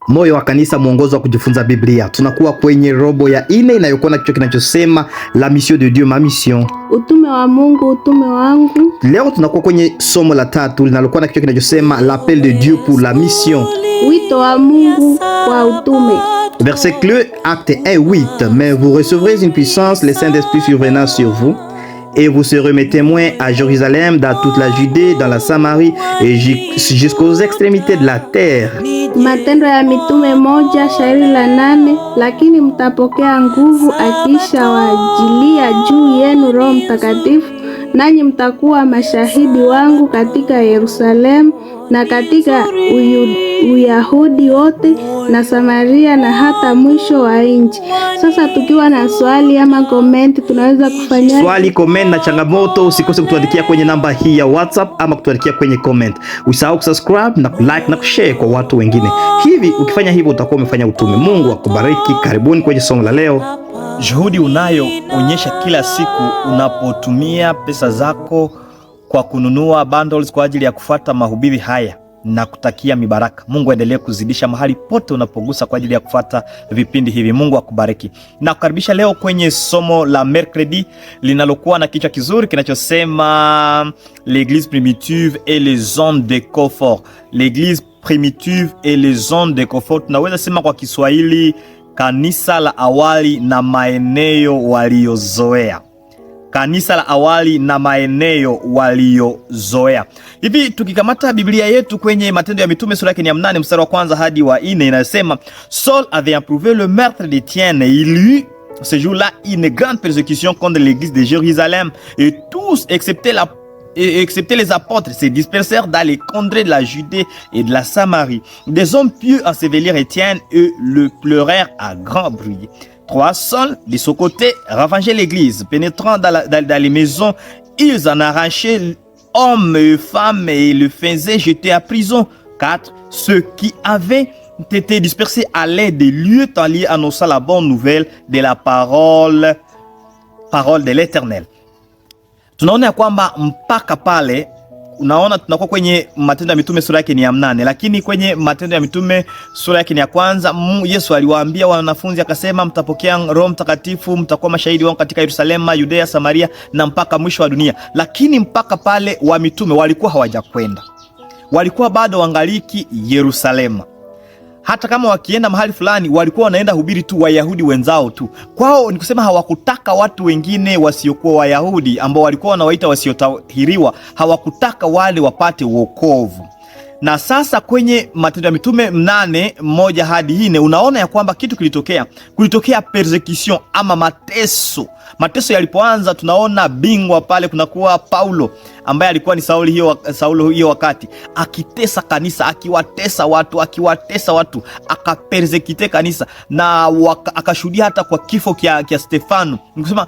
Moyo wa kanisa, mwongozo wa kujifunza Biblia. Tunakuwa kwenye robo ya 4 inayokuwa na kichwa kinachosema La mission de Dieu, ma mission. Utume wa Mungu, utume wangu. Leo tunakuwa kwenye somo la 3 linalokuwa na kichwa kinachosema L'appel de Dieu pour la mission. Wito wa Mungu kwa utume. Verset clé, acte 1:8. Mais vous recevrez une puissance, le Saint-Esprit survenant sur vous. Et vous serez mes témoins à Jérusalem, dans toute la Judée, dans la Samarie et jusqu'aux extrémités de la terre. Matendo ya Mitume 1:8. Lakini mtapokea nguvu akisha wajilia juu yenu Roho Mtakatifu, nanyi mtakuwa mashahidi wangu katika Yerusalemu na katika Uyahudi wote na Samaria na hata mwisho wa nchi. Sasa tukiwa na swali ama comment, tunaweza kufanya swali, comment na changamoto. Usikose kutuandikia kwenye namba hii ya WhatsApp ama kutuandikia kwenye comment. Usisahau kusubscribe na kulike na kushare kwa watu wengine. Hivi ukifanya hivyo utakuwa umefanya utume. Mungu akubariki. Karibuni kwenye somo la leo. Juhudi unayoonyesha kila siku unapotumia pesa zako kwa kununua bundles kwa ajili ya kufuata mahubiri haya, na kutakia mibaraka. Mungu aendelee kuzidisha mahali pote unapogusa kwa ajili ya kufuata vipindi hivi. Mungu akubariki. Na kukaribisha leo kwenye somo la mercredi linalokuwa na kichwa kizuri kinachosema L'église primitive et les zones de confort. L'église primitive et les zones de confort. Tunaweza sema kwa Kiswahili kanisa la awali na maeneo waliozoea. Kanisa la awali na maeneo waliozoea. Hivi tukikamata Biblia yetu kwenye Matendo ya Mitume sura yake ya 8 mstari wa kwanza hadi wa 4 inasema, Saul avait approuvé le meurtre d'Étienne et il y eut ce jour-là une grande persécution contre l'église de Jérusalem, et tous excepté les apôtres se dispersèrent dans les contrées de la Judée et de la Samarie. Des hommes pieux ensevelirent Étienne et le pleurèrent à grand bruit. 3. Saul, de son côté, ravageait l'église. Pénétrant dans les maisons, ils en arrachaient hommes et femmes et le faisaient jeter à prison. 4. Ceux qui avaient été dispersés allaient des lieux en lieu annonçant la bonne nouvelle de la parole de l'Éternel. Tunaona kwamba mpaka pale unaona tunakuwa kwenye Matendo ya Mitume sura yake ni ya 8, lakini kwenye Matendo ya Mitume sura yake ni ya kwanza, Yesu aliwaambia wanafunzi akasema, mtapokea Roho Mtakatifu, mtakuwa mashahidi wangu katika Yerusalemu, Yudea, Samaria na mpaka mwisho wa dunia. Lakini mpaka pale wa mitume walikuwa hawajakwenda. Walikuwa bado wangaliki Yerusalemu. Hata kama wakienda mahali fulani walikuwa wanaenda hubiri tu Wayahudi wenzao tu. Kwao ni kusema hawakutaka watu wengine wasiokuwa Wayahudi ambao walikuwa wanawaita wasiotahiriwa, hawakutaka wale wapate wokovu. Na sasa kwenye Matendo ya Mitume 8:1 hadi 4 unaona ya kwamba kitu kulitokea persecution ama mateso. Mateso yalipoanza tunaona bingwa pale kunakuwa Paulo ambaye alikuwa ni Saulo hiyo wakati akitesa kanisa, akiwatesa watu, akapersecute kanisa na akashuhudia hata kwa kifo kia Stefano. Nikusema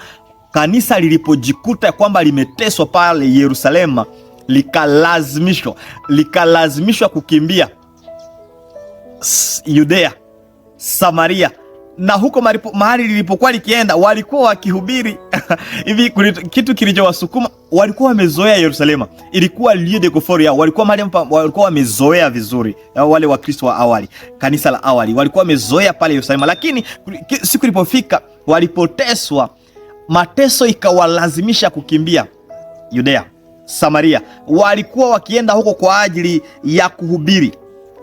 kanisa lilipojikuta kwamba limeteswa pale Yerusalemu, likalazimishwa kukimbia Yudea, Samaria, na huko mahali lilipokuwa likienda walikuwa wakihubiri hivi kitu kilichowasukuma, walikuwa wamezoea Yerusalemu, ilikuwa lieu de confort yao, walikuwa wamezoea vizuri. Wale wa Kristo wa awali, kanisa la awali, walikuwa wamezoea pale Yerusalemu. Lakini siku ilipofika walipoteswa, mateso ikawalazimisha kukimbia Yudea, Samaria. Walikuwa wakienda huko kwa ajili ya kuhubiri.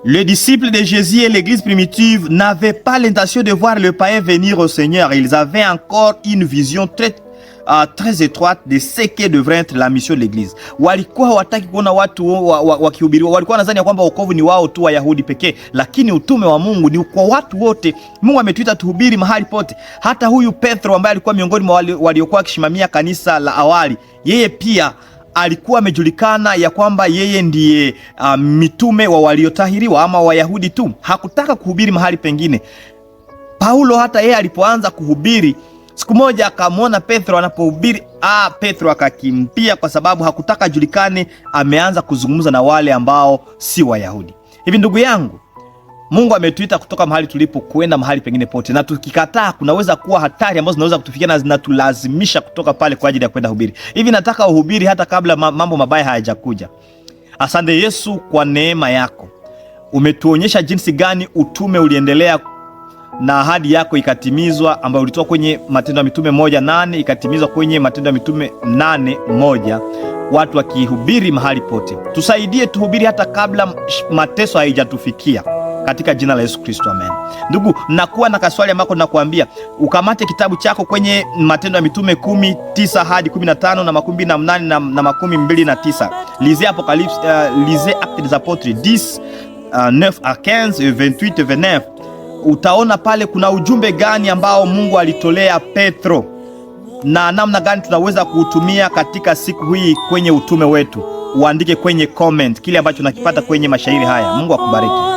Les disciples de Jésus et l'église primitive n'avaient pas l'intention de voir le païen venir au Seigneur. Ils avaient encore une vision très étroite de ce que devrait être la mission de l'église. Walikuwa hawataki kuona watu wakihubiriwa. Walikuwa nadhani kwamba wokovu ni wao tu Wayahudi pekee, lakini utume wa Mungu ni kwa watu wote. Mungu ametuita tuhubiri mahali pote. Hata huyu Petro ambaye alikuwa miongoni mwa waliokuwa wakishimamia kanisa la awali, yeye pia alikuwa amejulikana ya kwamba yeye ndiye mitume wa waliotahiriwa ama Wayahudi tu. Hakutaka kuhubiri mahali pengine. Paulo hata yeye alipoanza kuhubiri, siku moja akamwona Petro anapohubiri, Petro akakimbia kwa sababu hakutaka julikane ameanza kuzungumza na wale ambao si Wayahudi. Hivi ndugu yangu, Mungu ametuita kutoka mahali tulipo kwenda mahali pengine pote, na tukikataa kunaweza kuwa hatari ambazo zinaweza kutufikia na zinatulazimisha kutoka pale kwa ajili ya kwenda hubiri. Hivi nataka uhubiri hata kabla mambo mabaya hayajakuja. Asante Yesu kwa neema yako. Umetuonyesha jinsi gani utume uliendelea na ahadi yako ikatimizwa, ambayo ulitoa kwenye Matendo ya Mitume 1:8 ikatimizwa kwenye Matendo ya Mitume 8:1, watu wakihubiri mahali pote. Tusaidie tuhubiri hata kabla mateso haijatufikia, katika jina la Yesu Kristo, amen. Ndugu, nakuwa na kaswali ambako nakuambia ukamate kitabu chako kwenye Matendo ya Mitume 10:9 hadi 15 na 28 na 29. Lisez Apocalypse, lisez Actes des Apôtres 10:9 à 15 et 28-29. Utaona pale kuna ujumbe gani ambao Mungu alitolea Petro na namna gani tunaweza kuutumia katika siku hii kwenye utume wetu. Uandike kwenye comment kile ambacho nakipata kwenye mashairi haya. Mungu akubariki.